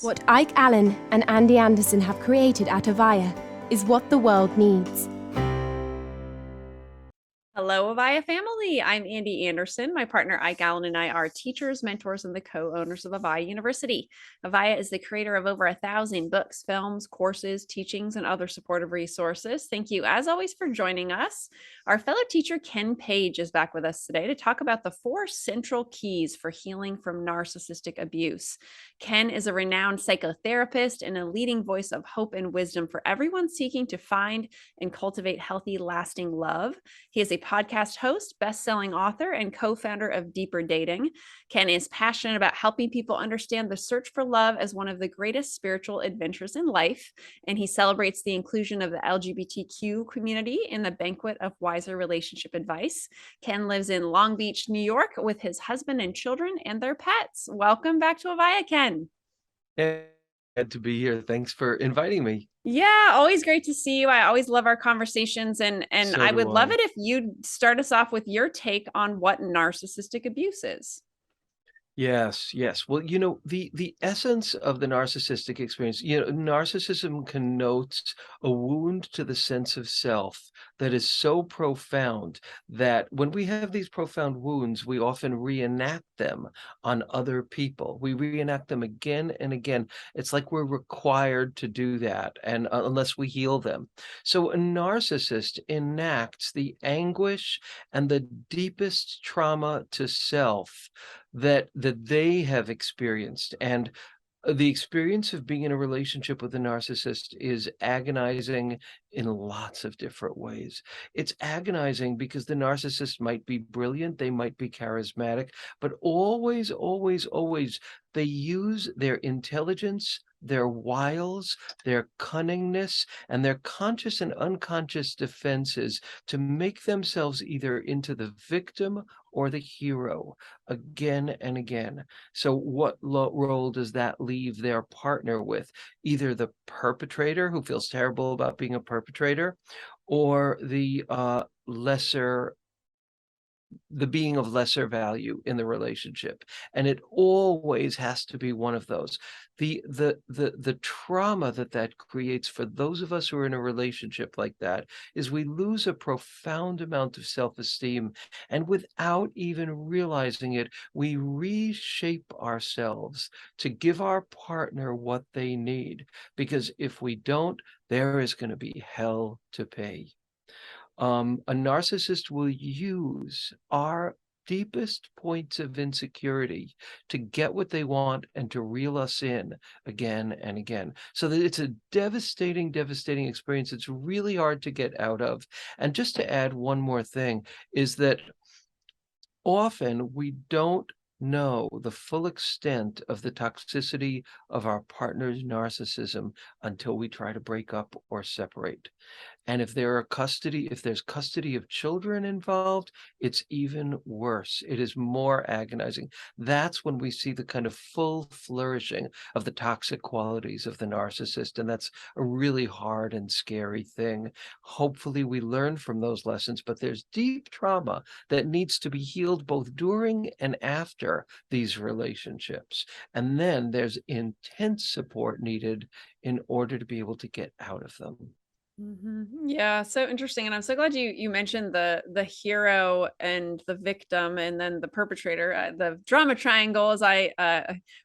What Ike Allen and Andy Anderson have created at AVAIYA is what the world needs. Hello, AVAIYA family. I'm Andy Anderson. My partner Ike Allen and I are teachers, mentors, and the co-owners of AVAIYA University. AVAIYA is the creator of over 1,000 books, films, courses, teachings, and other supportive resources. Thank you, as always, for joining us. Our fellow teacher Ken Page is back with us today to talk about the 4 central keys for healing from narcissistic abuse. Ken is a renowned psychotherapist and a leading voice of hope and wisdom for everyone seeking to find and cultivate healthy, lasting love. He is a podcast host, best-selling author, and co-founder of Deeper Dating. Ken is passionate about helping people understand the search for love as one of the greatest spiritual adventures in life, and he celebrates the inclusion of the LGBTQ community in the banquet of wiser relationship advice. Ken lives in Long Beach, New York, with his husband and children and their pets. Welcome back to AVAIYA, Ken. Glad to be here. Thanks for inviting me. Yeah, always great to see you. I always love our conversations, and So I do would love I. it if you'd start us off with your take on what narcissistic abuse is. Yes, yes. Well, the essence of the narcissistic experience, narcissism connotes a wound to the sense of self that is so profound that when we have these profound wounds, we often reenact them on other people. We reenact them again and again. It's like we're required to do that, and unless we heal them. So a narcissist enacts the anguish and the deepest trauma to self that they have experienced. And the experience of being in a relationship with a narcissist is agonizing in lots of different ways. It's agonizing because the narcissist might be brilliant, they might be charismatic, but always, always, always, they use their intelligence, their wiles, their cunningness, and their conscious and unconscious defenses to make themselves either into the victim or the hero again and again. So what role does that leave their partner with? Either the perpetrator who feels terrible about being a perpetrator, or the being of lesser value in the relationship. And it always has to be one of those. The trauma that creates for those of us who are in a relationship like that is we lose a profound amount of self-esteem, and without even realizing it, we reshape ourselves to give our partner what they need, because if we don't, there is going to be hell to pay. A narcissist will use our deepest points of insecurity to get what they want and to reel us in again and again. So that it's a devastating, devastating experience. It's really hard to get out of. And just to add one more thing is that often we don't know the full extent of the toxicity of our partner's narcissism until we try to break up or separate. And if there's custody of children involved, it's even worse. It is more agonizing. That's when we see the kind of full flourishing of the toxic qualities of the narcissist. And that's a really hard and scary thing. Hopefully we learn from those lessons, but there's deep trauma that needs to be healed both during and after these relationships. And then there's intense support needed in order to be able to get out of them. Yeah, so interesting, and I'm so glad you mentioned the hero and the victim, and then the perpetrator. The drama triangle, as I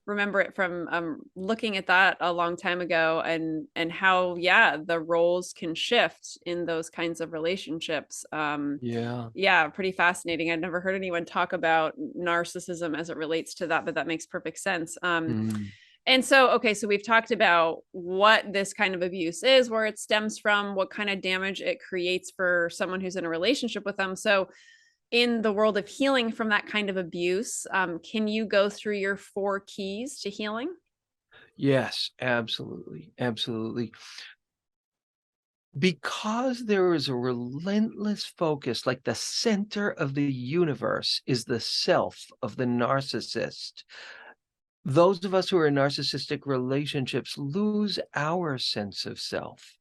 remember it from looking at that a long time ago, and how the roles can shift in those kinds of relationships. Yeah. Yeah, pretty fascinating. I'd never heard anyone talk about narcissism as it relates to that, but that makes perfect sense. Mm. And so, okay, so we've talked about what this kind of abuse is, where it stems from, what kind of damage it creates for someone who's in a relationship with them. So, in the world of healing from that kind of abuse, can you go through your 4 keys to healing? Yes, absolutely, absolutely. Because there is a relentless focus, like the center of the universe is the self of the narcissist. Those of us who are in narcissistic relationships lose our sense of self.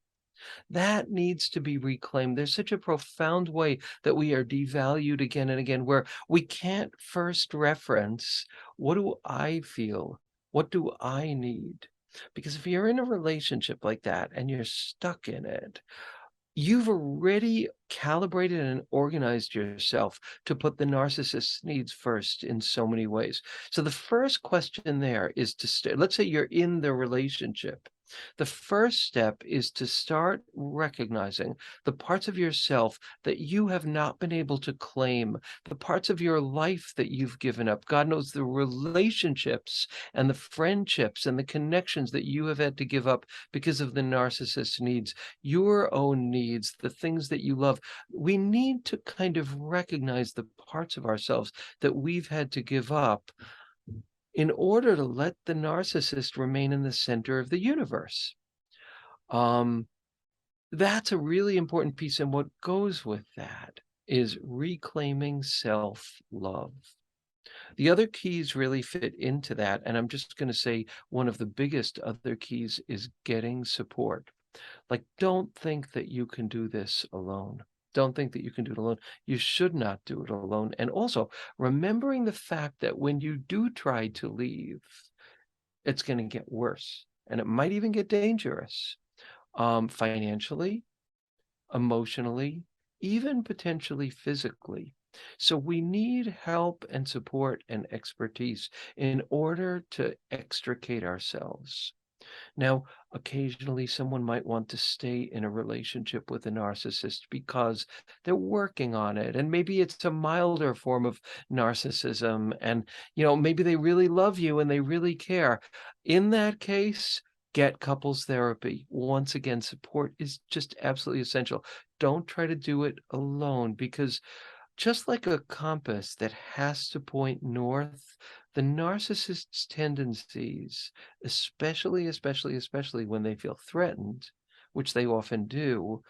That needs to be reclaimed. There's such a profound way that we are devalued again and again, where we can't first reference, what do I feel? What do I need? Because if you're in a relationship like that and you're stuck in it, you've already calibrated and organized yourself to put the narcissist's needs first in so many ways. So the first question there is to let's say you're in the relationship. The first step is to start recognizing the parts of yourself that you have not been able to claim, the parts of your life that you've given up. God knows the relationships and the friendships and the connections that you have had to give up because of the narcissist's needs, your own needs, the things that you love. We need to kind of recognize the parts of ourselves that we've had to give up in order to let the narcissist remain in the center of the universe. That's a really important piece. And what goes with that is reclaiming self-love. The other keys really fit into that. And I'm just going to say one of the biggest other keys is getting support. Like, don't think that you can do this alone. Don't think that you can do it alone. You should not do it alone. And also remembering the fact that when you do try to leave, it's going to get worse. And it might even get dangerous, financially, emotionally, even potentially physically. So we need help and support and expertise in order to extricate ourselves. Now, occasionally someone might want to stay in a relationship with a narcissist because they're working on it. And maybe it's a milder form of narcissism. And, maybe they really love you and they really care. In that case, get couples therapy. Once again, support is just absolutely essential. Don't try to do it alone, because just like a compass that has to point north, the narcissist's tendencies, especially when they feel threatened, which they often do,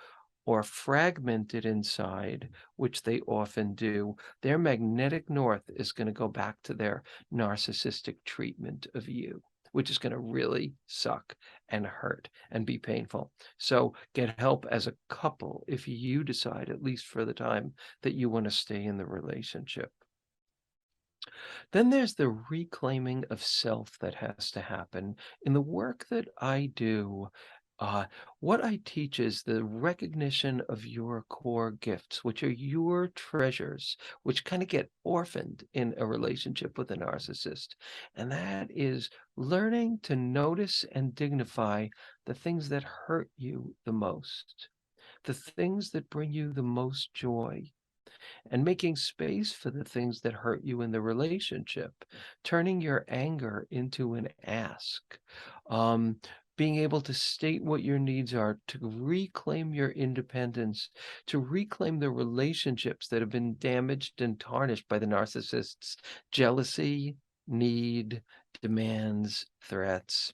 or fragmented inside, which they often do, their magnetic north is going to go back to their narcissistic treatment of you, which is going to really suck and hurt and be painful. So get help as a couple if you decide, at least for the time, that you want to stay in the relationship. Then there's the reclaiming of self that has to happen. In the work that I do, what I teach is the recognition of your core gifts, which are your treasures, which kind of get orphaned in a relationship with a narcissist. And that is learning to notice and dignify the things that hurt you the most, the things that bring you the most joy, and making space for the things that hurt you in the relationship, turning your anger into an ask, being able to state what your needs are, to reclaim your independence, to reclaim the relationships that have been damaged and tarnished by the narcissist's jealousy, need, demands, threats.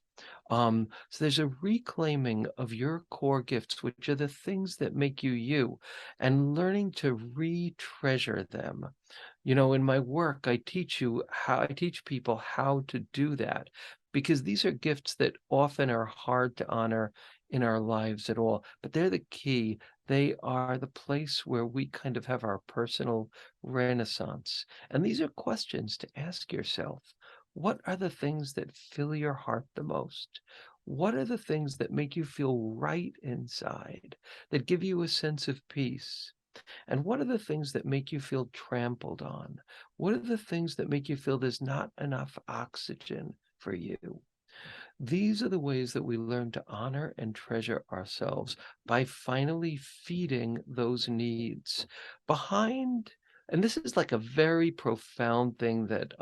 So there's a reclaiming of your core gifts, which are the things that make you you, and learning to re-treasure them. In my work, I teach people how to do that, because these are gifts that often are hard to honor in our lives at all, but they're the key. They are the place where we kind of have our personal renaissance. And these are questions to ask yourself. What are the things that fill your heart the most? What are the things that make you feel right inside, that give you a sense of peace? And what are the things that make you feel trampled on? What are the things that make you feel there's not enough oxygen for you? These are the ways that we learn to honor and treasure ourselves, by finally feeding those needs behind. And this is like a very profound thing that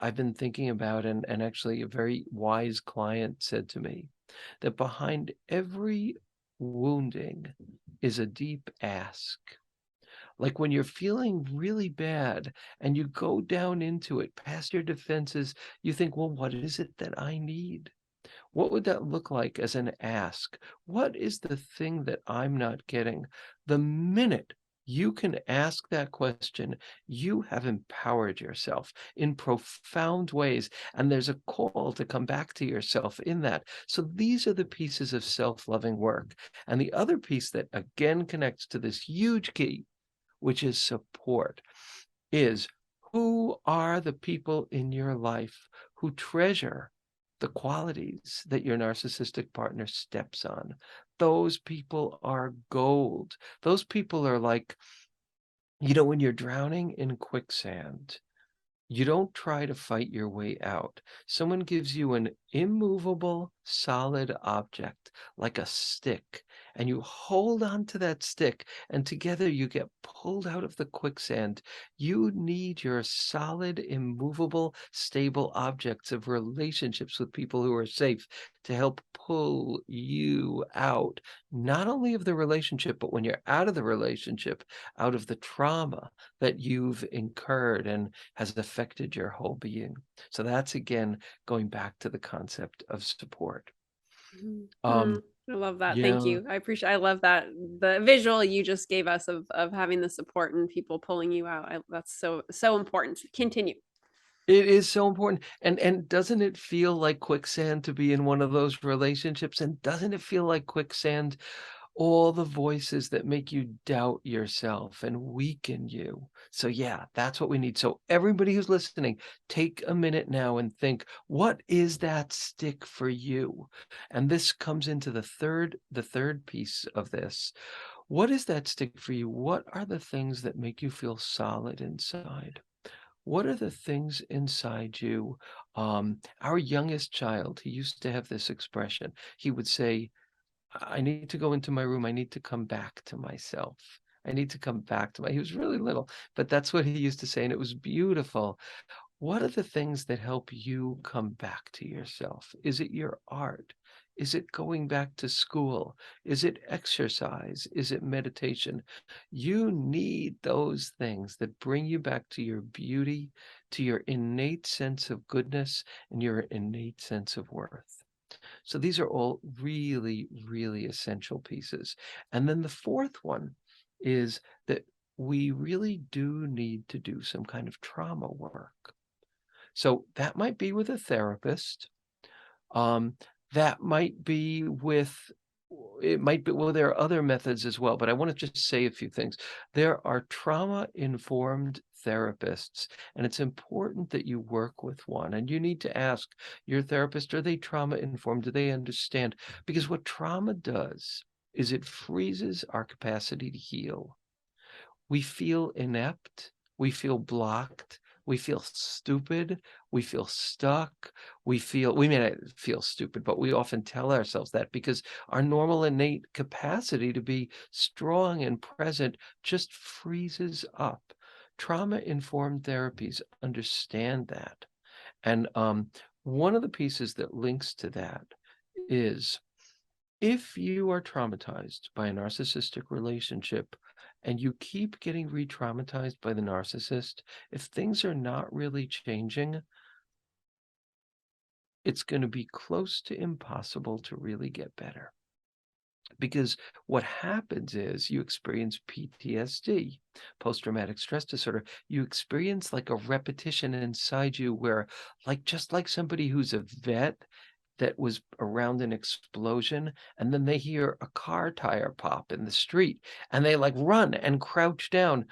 I've been thinking about, and actually a very wise client said to me, that behind every wounding is a deep ask. Like when you're feeling really bad and you go down into it, past your defenses, you think, well, what is it that I need? What would that look like as an ask? What is the thing that I'm not getting? The minute you can ask that question, you have empowered yourself in profound ways. And there's a call to come back to yourself in that. So these are the pieces of self-loving work. And the other piece that again connects to this huge key, which is support, is who are the people in your life who treasure the qualities that your narcissistic partner steps on. Those people are gold. Those people are like, when you're drowning in quicksand, you don't try to fight your way out. Someone gives you an immovable, solid object, like a stick, and you hold on to that stick, and together you get pulled out of the quicksand. You need your solid, immovable, stable objects of relationships with people who are safe to help pull you out, not only of the relationship, but when you're out of the relationship, out of the trauma that you've incurred and has affected your whole being. So that's, again, going back to the concept of support. I love that. Thank Yeah, you. I love that the visual you just gave us of having the support and people pulling you out. That's so important. Continue. it is so important. And doesn't it feel like quicksand to be in one of those relationships? And doesn't it feel like quicksand, all the voices that make you doubt yourself and weaken you? So yeah, that's what we need. So everybody who's listening, take a minute now and think, what is that stick for you? And this comes into the third piece of this. What is that stick for you? What are the things that make you feel solid inside? What are the things inside you? Our youngest child, he used to have this expression. He would say, I need to go into my room. I need to come back to myself. I need to come back to he was really little, but that's what he used to say. And it was beautiful. What are the things that help you come back to yourself? Is it your art? Is it going back to school? Is it exercise? Is it meditation? You need those things that bring you back to your beauty, to your innate sense of goodness, and your innate sense of worth. So these are all really, really essential pieces. And then the fourth one is that we really do need to do some kind of trauma work. So that might be with a therapist. That might be with, it might be, well, there are other methods as well, but I want to just say a few things. There are trauma-informed therapists, and it's important that you work with one. And you need to ask your therapist, are they trauma-informed? Do they understand? Because what trauma does is it freezes our capacity to heal. We feel inept, we feel blocked, we feel stupid, we feel stuck, we may not feel stupid, but we often tell ourselves that because our normal innate capacity to be strong and present just freezes up. Trauma-informed therapies understand that. And one of the pieces that links to that is, if you are traumatized by a narcissistic relationship and you keep getting re-traumatized by the narcissist, if things are not really changing, it's going to be close to impossible to really get better. Because what happens is you experience PTSD, post-traumatic stress disorder. You experience like a repetition inside you where, just like somebody who's a vet that was around an explosion, and then they hear a car tire pop in the street, and they run and crouch down.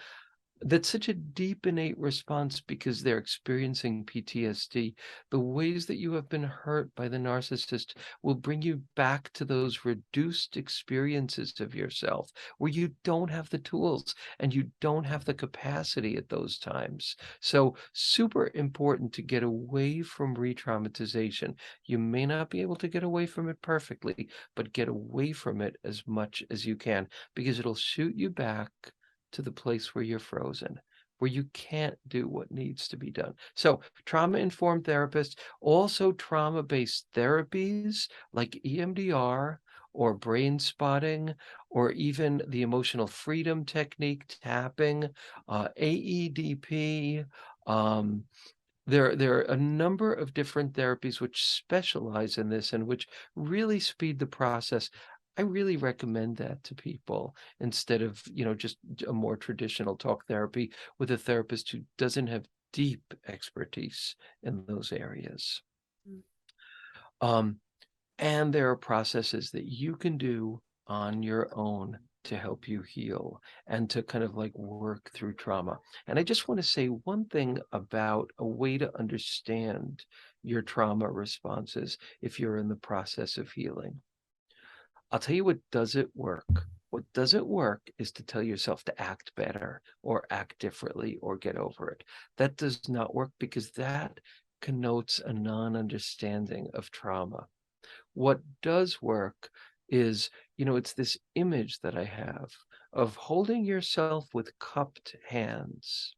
That's such a deep innate response because they're experiencing PTSD. The ways that you have been hurt by the narcissist will bring you back to those reduced experiences of yourself where you don't have the tools and you don't have the capacity at those times. So super important to get away from re-traumatization. You may not be able to get away from it perfectly, but get away from it as much as you can, because it'll shoot you back to the place where you're frozen, where you can't do what needs to be done. So trauma-informed therapists, also trauma-based therapies like EMDR or brain spotting, or even the emotional freedom technique, tapping, AEDP. There are a number of different therapies which specialize in this and which really speed the process. I really recommend that to people instead of, just a more traditional talk therapy with a therapist who doesn't have deep expertise in those areas. And there are processes that you can do on your own to help you heal and to kind of like work through trauma. And I just want to say one thing about a way to understand your trauma responses if you're in the process of healing. I'll tell you what doesn't work. What doesn't work is to tell yourself to act better or act differently or get over it. That does not work because that connotes a non-understanding of trauma. What does work is, it's this image that I have of holding yourself with cupped hands.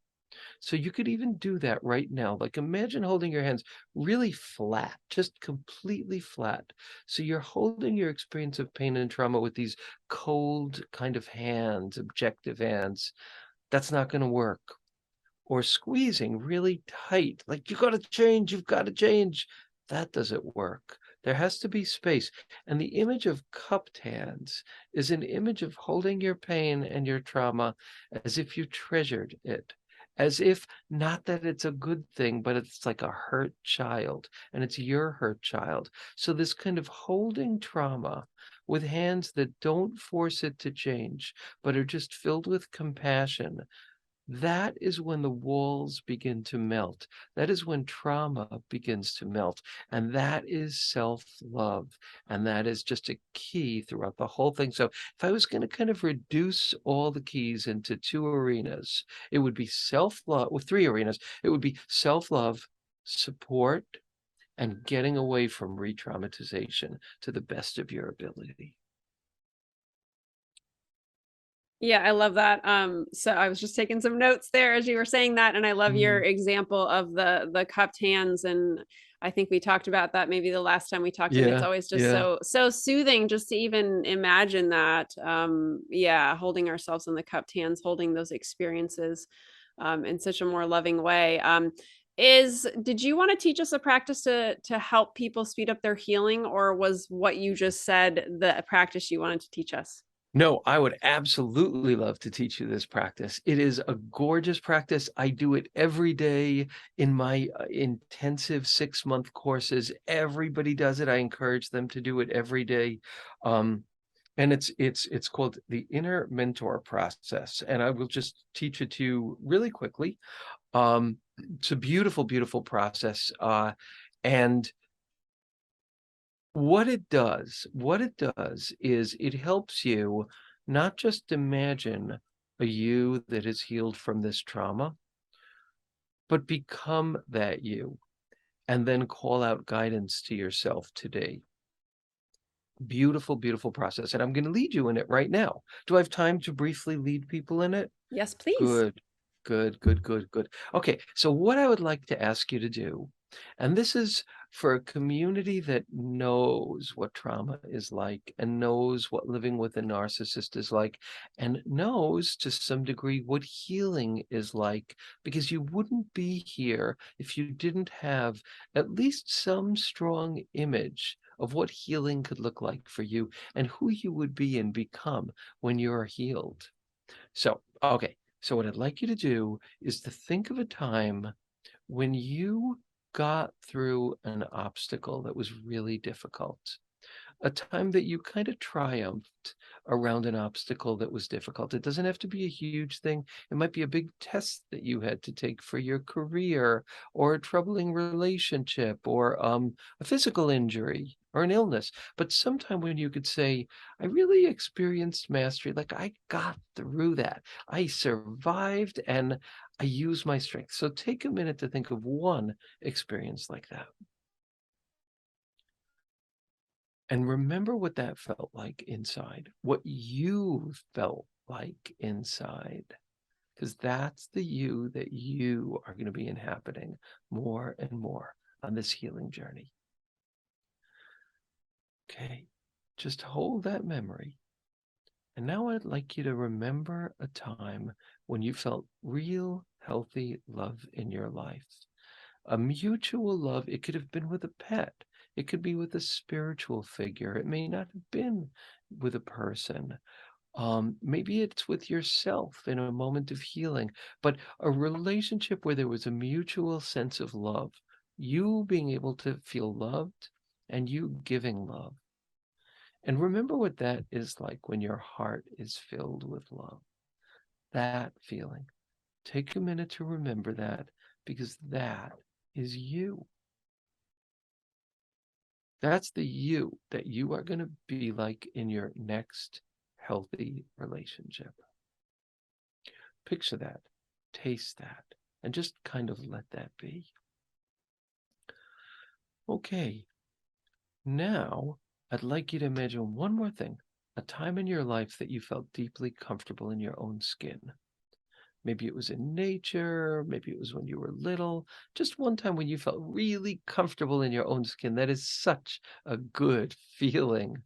So you could even do that right now. Like imagine holding your hands really flat, just completely flat. So you're holding your experience of pain and trauma with these cold kind of hands, objective hands. That's not going to work. Or squeezing really tight, like you got to change, you've got to change. That doesn't work. There has to be space. And the image of cupped hands is an image of holding your pain and your trauma as if you treasured it, as if not that it's a good thing, but it's like a hurt child and it's your hurt child. So this kind of holding trauma with hands that don't force it to change, but are just filled with compassion. That is when the walls begin to melt. That is when trauma begins to melt. And that is self-love. And that is just a key throughout the whole thing. So if I was going to kind of reduce all the keys into 2 arenas, it would be self-love, well, 3 arenas. It would be self-love, support, and getting away from re-traumatization to the best of your ability. Yeah, I love that. So I was just taking some notes there as you were saying that, and I love your example of the cupped hands. And I think we talked about that maybe the last time we talked, and it's Yeah, always just yeah. so soothing just to even imagine that. Yeah, holding ourselves in the cupped hands, holding those experiences in such a more loving way. Did you want to teach us a practice to help people speed up their healing, or was what you just said the practice you wanted to teach us? No, I would absolutely love to teach you this practice. It is a gorgeous practice. I do it every day in my intensive 6-month courses. Everybody does it. I encourage them to do it every day. And it's called the inner mentor process. And I will just teach it to you really quickly. It's a beautiful, beautiful process. And what it does is it helps you not just imagine a you that is healed from this trauma, but become that you and then call out guidance to yourself today. Beautiful, beautiful process. And I'm going to lead you in it right now. Do I have time to briefly lead people in it? Yes, please. Good, good, good, good, good. Okay, so what I would like to ask you to do, and this is for a community that knows what trauma is like and knows what living with a narcissist is like and knows to some degree what healing is like, because you wouldn't be here if you didn't have at least some strong image of what healing could look like for you and who you would be and become when you're healed. So, okay. So what I'd like you to do is to think of a time when you got through an obstacle that was really difficult, a time that you kind of triumphed around an obstacle that was difficult. It doesn't have to be a huge thing. It might be a big test that you had to take for your career, or a troubling relationship, or a physical injury or an illness. But sometime when you could say, I really experienced mastery, like I got through that. I survived and I used my strength. So take a minute to think of one experience like that. And remember what that felt like inside, what you felt like inside, because that's the you that you are going to be inhabiting more and more on this healing journey. Okay, just hold that memory. And now I'd like you to remember a time when you felt real, healthy love in your life. A mutual love. It could have been with a pet. It could be with a spiritual figure. It may not have been with a person. Maybe it's with yourself in a moment of healing, but a relationship where there was a mutual sense of love, you being able to feel loved and you giving love. And remember what that is like when your heart is filled with love. That feeling. Take a minute to remember that, because that is you. That's the you that you are going to be like in your next healthy relationship. Picture that, taste that, and just kind of let that be. Okay, now I'd like you to imagine one more thing, a time in your life that you felt deeply comfortable in your own skin. Maybe it was in nature, maybe it was when you were little, just one time when you felt really comfortable in your own skin. That is such a good feeling.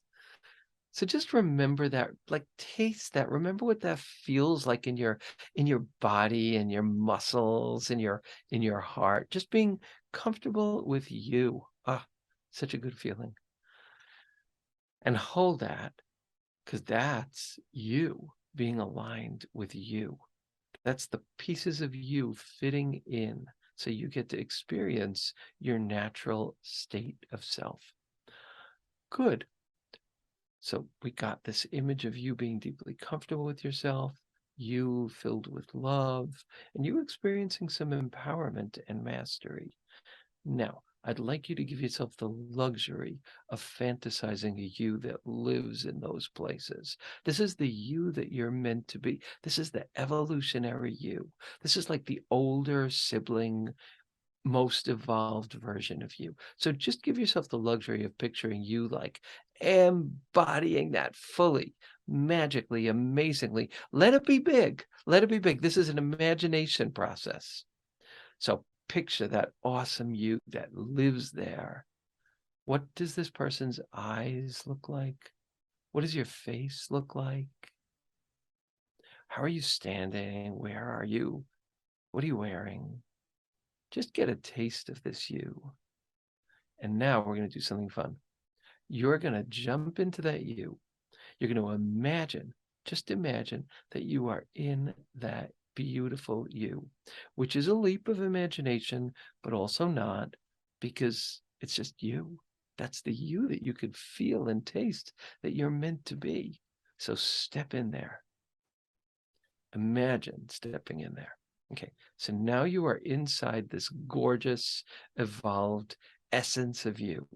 So just remember that, like taste that. Remember what that feels like in your body and your muscles and in your heart. Just being comfortable with you. Ah, such a good feeling. And hold that, because that's you being aligned with you. That's the pieces of you fitting in, so you get to experience your natural state of self. Good. So we got this image of you being deeply comfortable with yourself, you filled with love, and you experiencing some empowerment and mastery. Now, I'd like you to give yourself the luxury of fantasizing a you that lives in those places. This is the you that you're meant to be. This is the evolutionary you. This is like the older sibling, most evolved version of you. So just give yourself the luxury of picturing you like embodying that fully, magically, amazingly. Let it be big. Let it be big. This is an imagination process. So picture that awesome you that lives there. What does this person's eyes look like? What does your face look like? How are you standing? Where are you? What are you wearing? Just get a taste of this you. And now we're going to do something fun. You're going to jump into that you. You're going to imagine, just imagine that you are in that beautiful you, which is a leap of imagination, but also not, because it's just you. That's the you that you could feel and taste that you're meant to be. So step in there. Imagine stepping in there. Okay, so now you are inside this gorgeous, evolved essence of you.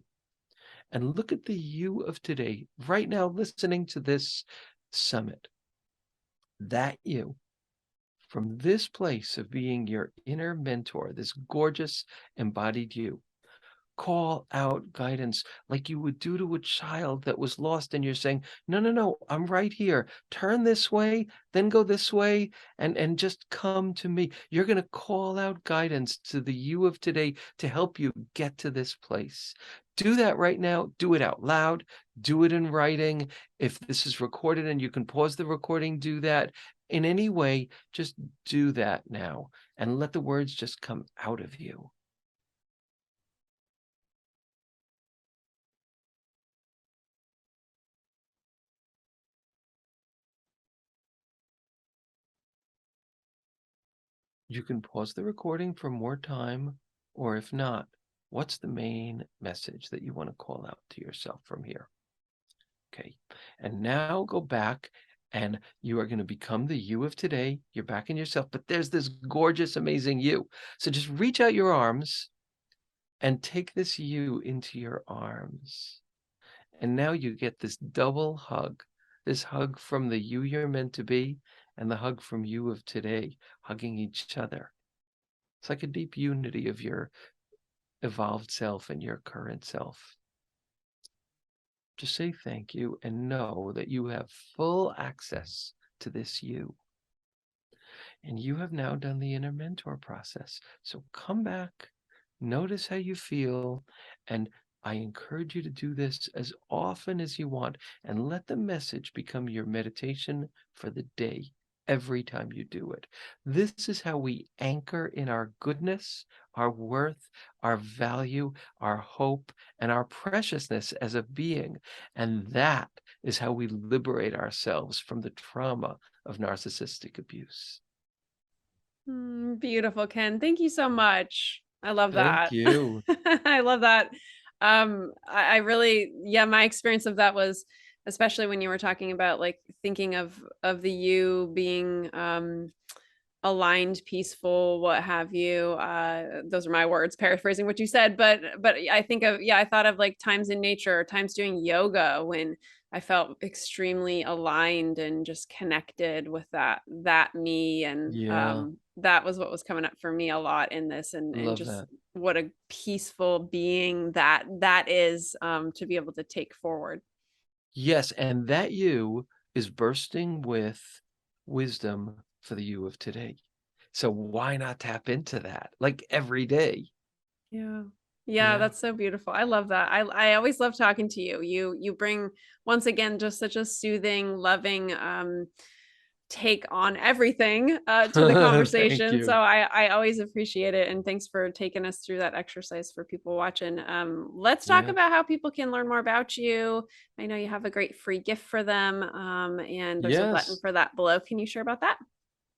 And look at the you of today, right now, listening to this summit. That you, from this place of being your inner mentor, this gorgeous embodied you, call out guidance like you would do to a child that was lost, and you're saying, no, no, no, I'm right here. Turn this way, then go this way, and just come to me. You're going to call out guidance to the you of today to help you get to this place. Do that right now. Do it out loud. Do it in writing. If this is recorded and you can pause the recording, do that. In any way, just do that now and let the words just come out of you. You can pause the recording for more time, or if not, what's the main message that you want to call out to yourself from here? Okay, and now go back, and you are going to become the you of today. You're back in yourself, but there's this gorgeous, amazing you. So just reach out your arms and take this you into your arms. And now you get this double hug, this hug from the you you're meant to be, and the hug from you of today, hugging each other. It's like a deep unity of your evolved self and your current self. Just say thank you and know that you have full access to this you. And you have now done the inner mentor process. So come back, notice how you feel, and I encourage you to do this as often as you want, and let the message become your meditation for the day every time you do it. This is how we anchor in our goodness, our worth, our value, our hope, and our preciousness as a being. And that is how we liberate ourselves from the trauma of narcissistic abuse. Beautiful, Ken. Thank you so much. I love Thank that. you. I love that. I really, yeah, my experience of that was especially when you were talking about like thinking of the you being aligned, peaceful, what have you. Those are my words, paraphrasing what you said, but I think of, yeah, I thought of like times in nature, times doing yoga when I felt extremely aligned and just connected with that me. And Yeah, that was what was coming up for me a lot in this, and love just that. what a peaceful being that is, to be able to take forward. Yes, and that you is bursting with wisdom for the you of today. So why not tap into that like every day? Yeah. Yeah, Yeah. that's so beautiful. I love that. I always love talking to you. You bring, once again, just such a soothing, loving take on everything to the Thank conversation. So you. I always appreciate it, and thanks for taking us through that exercise for people watching. Let's talk Yes. about how people can learn more about you. I know you have a great free gift for them, and there's a button Yes. for that below. Can you share about that?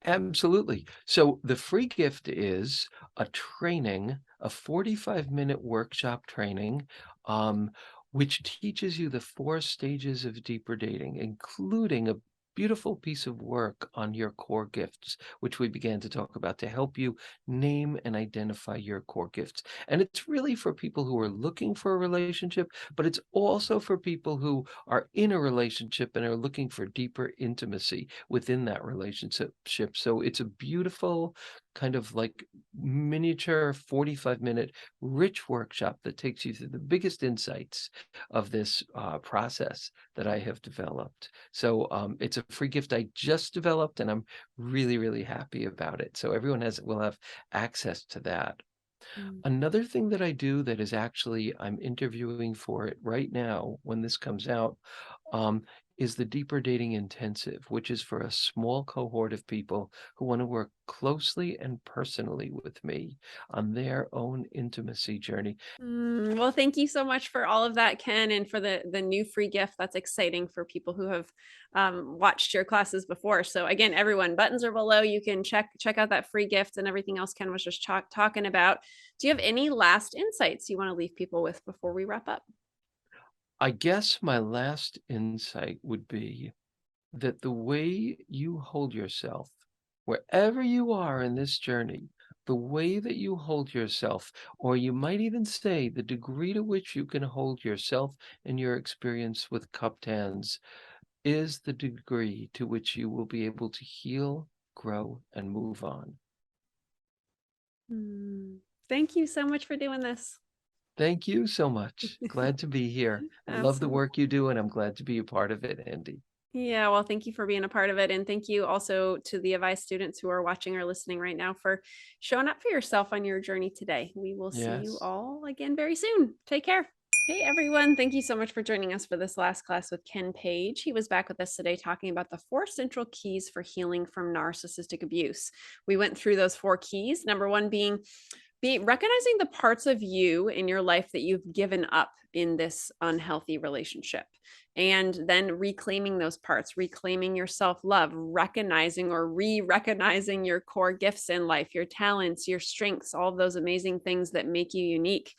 Absolutely. So the free gift is a training, a 45-minute workshop training, um, which teaches you the 4 stages of deeper dating, including a beautiful piece of work on your core gifts, which we began to talk about to help you name and identify your core gifts. And it's really for people who are looking for a relationship, but it's also for people who are in a relationship and are looking for deeper intimacy within that relationship. So it's a beautiful kind of like miniature 45-minute rich workshop that takes you through the biggest insights of this process that I have developed. So it's a free gift I just developed, and I'm really, really happy about it. So everyone will have access to that. Mm. Another thing that I do that is actually I'm interviewing for it right now when this comes out, um, is the Deeper Dating Intensive, which is for a small cohort of people who want to work closely and personally with me on their own intimacy journey. Well, thank you so much for all of that, Ken, and for the new free gift. That's exciting for people who have watched your classes before. So again, everyone, buttons are below. You can check out that free gift and everything else Ken was just talking about. Do you have any last insights you want to leave people with before we wrap up? I guess my last insight would be that the way you hold yourself, wherever you are in this journey, the way that you hold yourself, or you might even say the degree to which you can hold yourself and your experience with cupped hands, is the degree to which you will be able to heal, grow, and move on. Hmm. Thank you so much for doing this. Thank you so much. Glad to be here. I love the Absolutely. work you do, and I'm glad to be a part of it, Andy. Yeah, well, thank you for being a part of it. And thank you also to the AVAIYA students who are watching or listening right now for showing up for yourself on your journey today. We will see you Yes. all again very soon. Take care. Hey everyone, thank you so much for joining us for this last class with Ken Page. He was back with us today talking about the 4 central keys for healing from narcissistic abuse. We went through those 4 keys. Number 1 being recognizing the parts of you in your life that you've given up in this unhealthy relationship, and then reclaiming those parts, reclaiming your self-love, recognizing or re-recognizing your core gifts in life, your talents, your strengths, all of those amazing things that make you unique.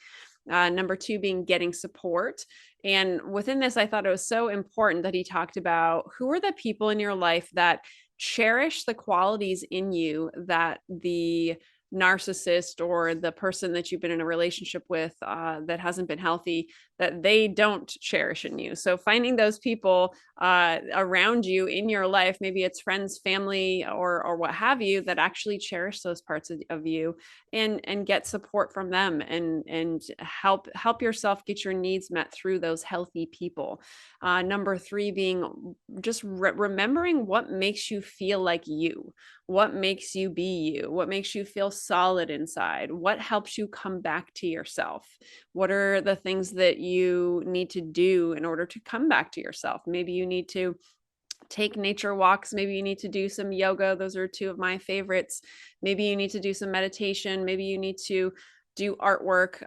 Number 2 being getting support. And within this, I thought it was so important that he talked about who are the people in your life that cherish the qualities in you that the narcissist or the person that you've been in a relationship with that hasn't been healthy, that they don't cherish in you. So finding those people around you in your life, maybe it's friends, family, or what have you, that actually cherish those parts of you, and get support from them, and help yourself get your needs met through those healthy people. Number 3 being just remembering what makes you feel like you, what makes you be you, what makes you feel solid inside, what helps you come back to yourself, what are the things that you need to do in order to come back to yourself. Maybe you need to take nature walks, maybe you need to do some yoga. Those are 2 of my favorites. Maybe you need to do some meditation. Maybe you need to do artwork,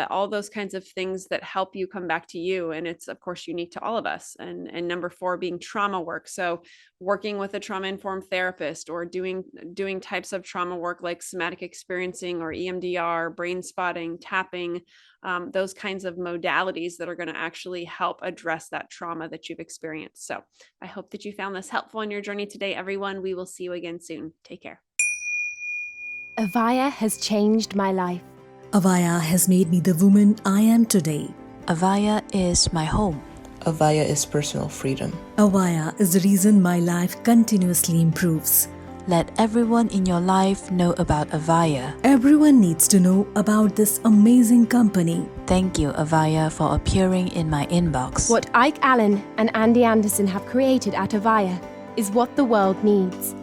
all those kinds of things that help you come back to you. And it's, of course, unique to all of us. And number 4 being trauma work. So working with a trauma-informed therapist, or doing types of trauma work like somatic experiencing or EMDR, brain spotting, tapping, those kinds of modalities that are going to actually help address that trauma that you've experienced. So I hope that you found this helpful in your journey today, everyone. We will see you again soon. Take care. AVAIYA has changed my life. AVAIYA has made me the woman I am today. AVAIYA is my home. AVAIYA is personal freedom. AVAIYA is the reason my life continuously improves. Let everyone in your life know about AVAIYA. Everyone needs to know about this amazing company. Thank you, AVAIYA, for appearing in my inbox. What Ike Allen and Andy Anderson have created at AVAIYA is what the world needs.